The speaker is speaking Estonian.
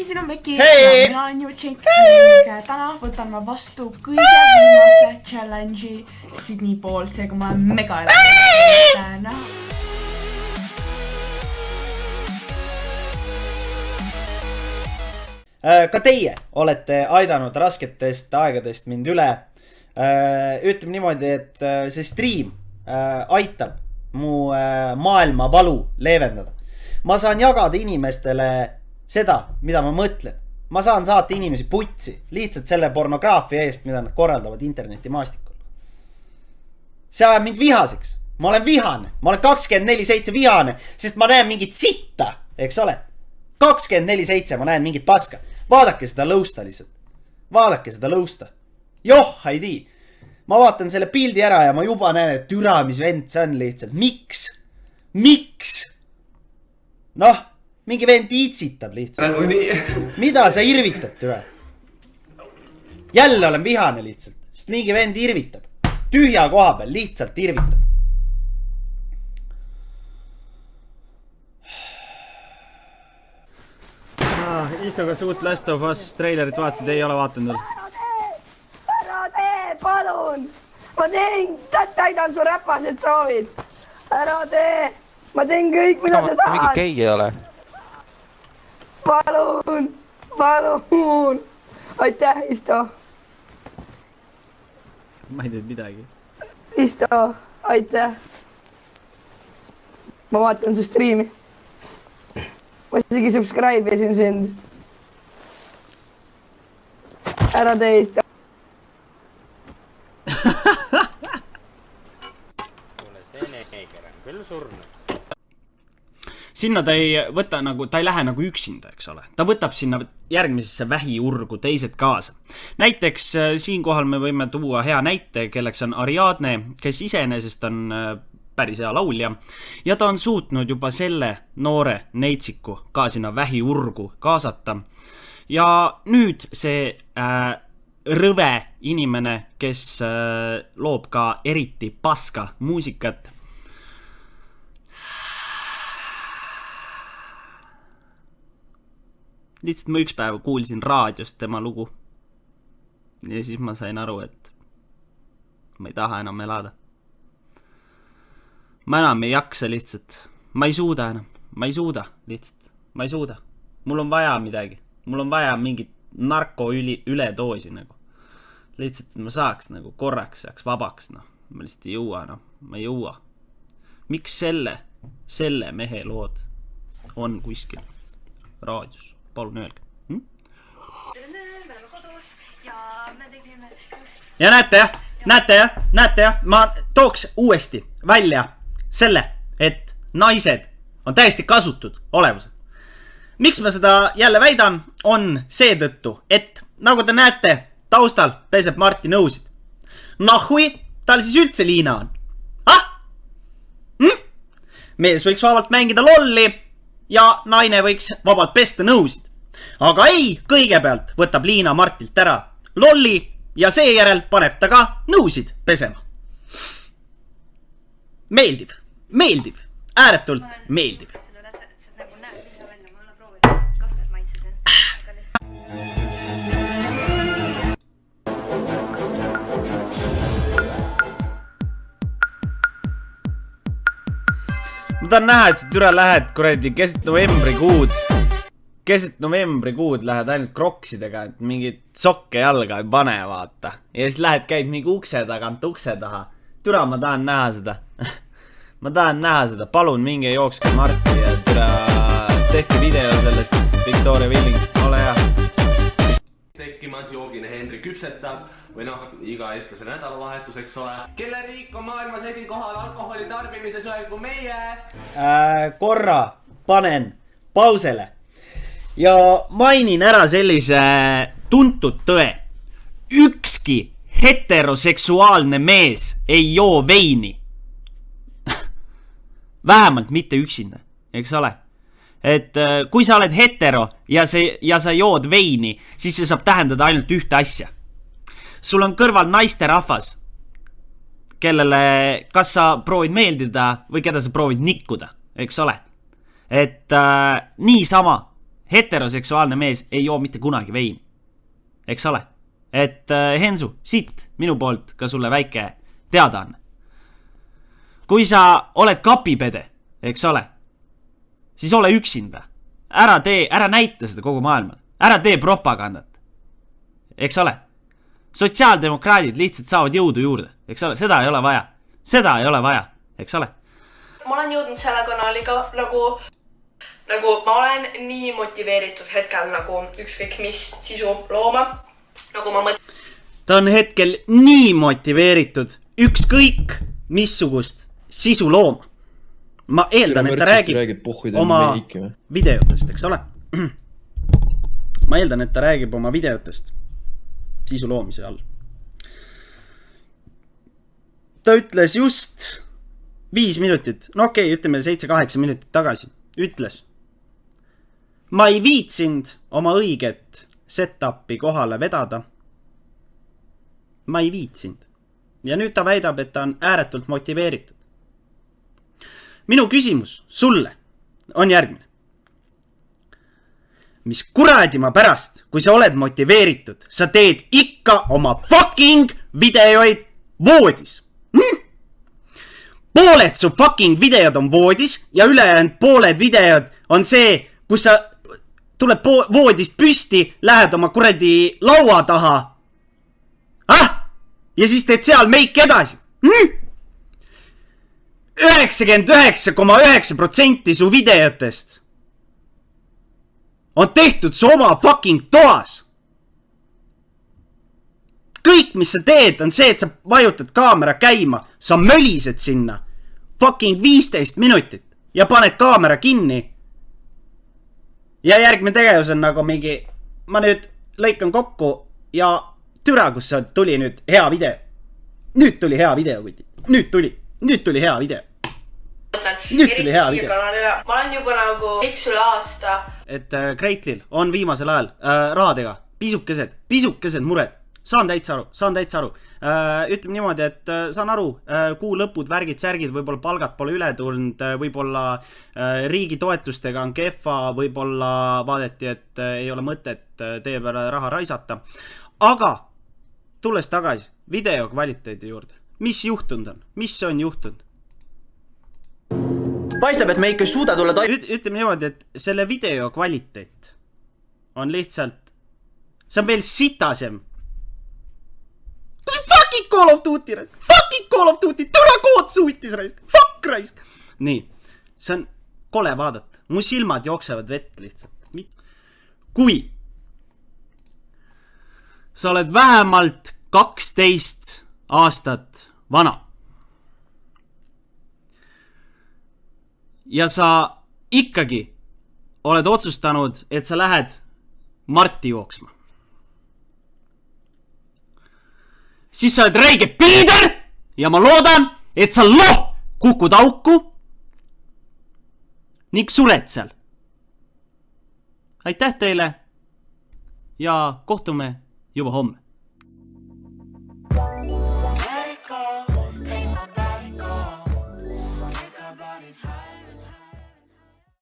Siin on Veki Hei! ja mina olen Jutšik ning täna võtan ma vastu kõige viimase challenge'i Sydney poolt, seega ma olen mega täna. Ka teie olete aidanud rasketest aegadest mind üle. Ütleme niimoodi, et see stream aitab mu maailma valu leevendada. Ma saan jagada inimestele seda, mida ma mõtlen. Ma saan saata inimesi putsi lihtsalt selle pornograafia eest, mida nad korraldavad internetimaastikul. See ajab mind vihaseks. Ma olen vihane. Ma olen 24/7 vihane, sest ma näen mingit sitta, eks ole. 24/7 ma näen mingit paska. Vaadake seda lõusta lihtsalt. Vaadake seda lõusta. Joh, haidi. Ma vaatan selle pildi ära ja ma juba näen, et türa, mis vend see on lihtsalt. Miks? Miks? Noh, mingi vend iitsitab lihtsalt. Mida sa irvitad, türa? Jälle olen vihane lihtsalt, sest mingi vend irvitab. Tühja koha peal lihtsalt irvitab. Istu kas uut Last of Us trailerit vaatasid, ei ole vaatanud veel? Ära tee, palun! Ma täidan su räpased soovid! Ära tee! Ma teen kõik, mida sa tahad! Mingi gei ei ole. Palun! Palun! Aitäh, Isto! Ma ei teed midagi. Isto, aitäh! Ma vaatan su striimi. Ma isegi subscribe esin sind. Ära tee, Isto. Sinna ta ei võta nagu, ta ei lähe nagu üksinda, eks ole. Ta võtab sinna järgmisesse vähiurgu teised kaasa. Näiteks siinkohal me võime tuua hea näite, kelleks on Ariadne, kes iseenesest on päris hea laulja. Ja ta on suutnud juba selle noore neitsiku ka sinna vähiurgu kaasata. Ja nüüd see rõve inimene, kes loob ka eriti paska muusikat, lihtsalt ma üks päev kuulsin raadiost tema lugu. Ja siis ma sain aru, et ma ei taha enam elada. Ma enam ei jaksa lihtsalt. Ma ei suuda enam. Ma ei suuda lihtsalt. Ma ei suuda. Mul on vaja midagi. Mul on vaja mingit narko üledoosi nagu. Lihtsalt, et ma saaks nagu korraks, saaks vabaks. No. Ma lihtsalt ei jõua. No. Ma ei jõua. Miks selle mehe lood on kuskil raadios? Palun öelge. Ja näete jah, ma tooks uuesti välja selle, et naised on täiesti kasutud olevused. Miks ma seda jälle väidan, on seetõttu, et nagu te näete, taustal peseb Martin nõusid. Nahui, tal siis üldse liina on. Mees võiks vabalt mängida lolli ja naine võiks vabalt pesta nõusid. Aga ei, kõigepealt võtab Liina Martilt ära lolli ja seejärel paneb ta ka nõusid pesema. Meeldib, ääretult meeldib. Ma tahan näha, et sa türa lähed kuradi keset novembrikuud lähed ainult kroksidega, et mingit sokke jalga ei pane, vaata. Ja siis lähed, käid mingi ukse tagant ukse taha. Türa, ma tahan näha seda. Ma tahan näha seda. Palun minge jookske Marti ja türa tehke video sellest. Victoria Willing, ole hea. Tekkimas joogine Henri küpsetab või noh, iga eestlase nädalavahetus, eks ole. Kelle riik on maailmas esikohal alkoholi tarbimises kui meie? Korra panen pausele. Ja mainin ära sellise tuntud tõe. Ükski heteroseksuaalne mees ei joo veini. Vähemalt mitte üksinda, eks ole. Et kui sa oled hetero ja sa jood veini, siis see saab tähendada ainult ühte asja. Sul on kõrval naisterahvas, kellele kas sa proovid meeldida või keda sa proovid nikkuda, eks ole. Et niisama heteroseksuaalne mees ei joo mitte kunagi veini. Eks ole? Et Hensu, siit minu poolt ka sulle väike teadaanne. Kui sa oled kapipede, eks ole, siis ole üksinda. Ära näita seda kogu maailmal. Ära tee propagandat. Eks ole? Sotsiaaldemokraadid lihtsalt saavad jõudu juurde. Eks ole? Seda ei ole vaja. Seda ei ole vaja. Eks ole? Ma olen jõudnud selle kanaliga nagu ma olen nii motiveeritud hetkel nagu ükskõik mis sisu looma. Nagu ma Ta on hetkel nii motiveeritud ükskõik missugust sisu looma. Ma eeldan, et ta räägib oma videotest, eks ole? Ma eeldan, et ta räägib oma videotest sisu loomise all. Ta ütles just 5 minutit, no okei, ütleme 7-8 minutit tagasi, ütles. Ma ei viitsinud oma õiget setupi kohale vedada. Ma ei viitsinud. Ja nüüd ta väidab, et ta on ääretult motiveeritud. Minu küsimus sulle on järgmine. Mis kuradima pärast, kui sa oled motiveeritud, sa teed ikka oma fucking videoid voodis. Pooled su fucking videod on voodis ja ülejäänud pooled videod on see, kus sa tuled voodist püsti, lähed oma kuradi laua taha. Ja siis teed seal meiki edasi. 99,9% su videotest on tehtud su oma fucking toas. Kõik, mis sa teed, on see, et sa vajutad kaamera käima, sa mölised sinna fucking 15 minutit ja paned kaamera kinni. Ja järgmine tegevus on nagu mingi, ma nüüd lõikan kokku ja türa, kus tuli nüüd hea video. Nüüd tuli hea video, kuti. Nüüd tuli hea video. Nüüd tuli hea video. Ma olen juba nagu üle aasta. Et Kreitlil on viimasel ajal rahadega pisukesed mured. Saan täitsa aru. Ütleme niimoodi, et saan aru, kuu lõpud, värgid, särgid, võib-olla palgad pole üle tulnud, võib-olla riigi toetustega on kehva, võib-olla vaadati, et ei ole mõtet tee peale raha raisata. Aga tulles tagasi video kvaliteedi juurde, mis juhtunud on? Mis on juhtunud? Paistab, et me ikka suuda tulla Ütleme niimoodi, et selle video kvaliteet on lihtsalt, see on veel sitasem. Fucking Call of Duty raisk! Fucking Call of Duty! Türa kood suutis raisk! Fuck raisk! Nii, see on kole vaadata. Mu silmad jooksevad vett lihtsalt. Kui sa oled vähemalt 12 aastat vana ja sa ikkagi oled otsustanud, et sa lähed Marti jooksma, siis sa oled räige piider ja ma loodan, et sa kukud auku ning sured seal. Aitäh teile ja kohtume juba homme.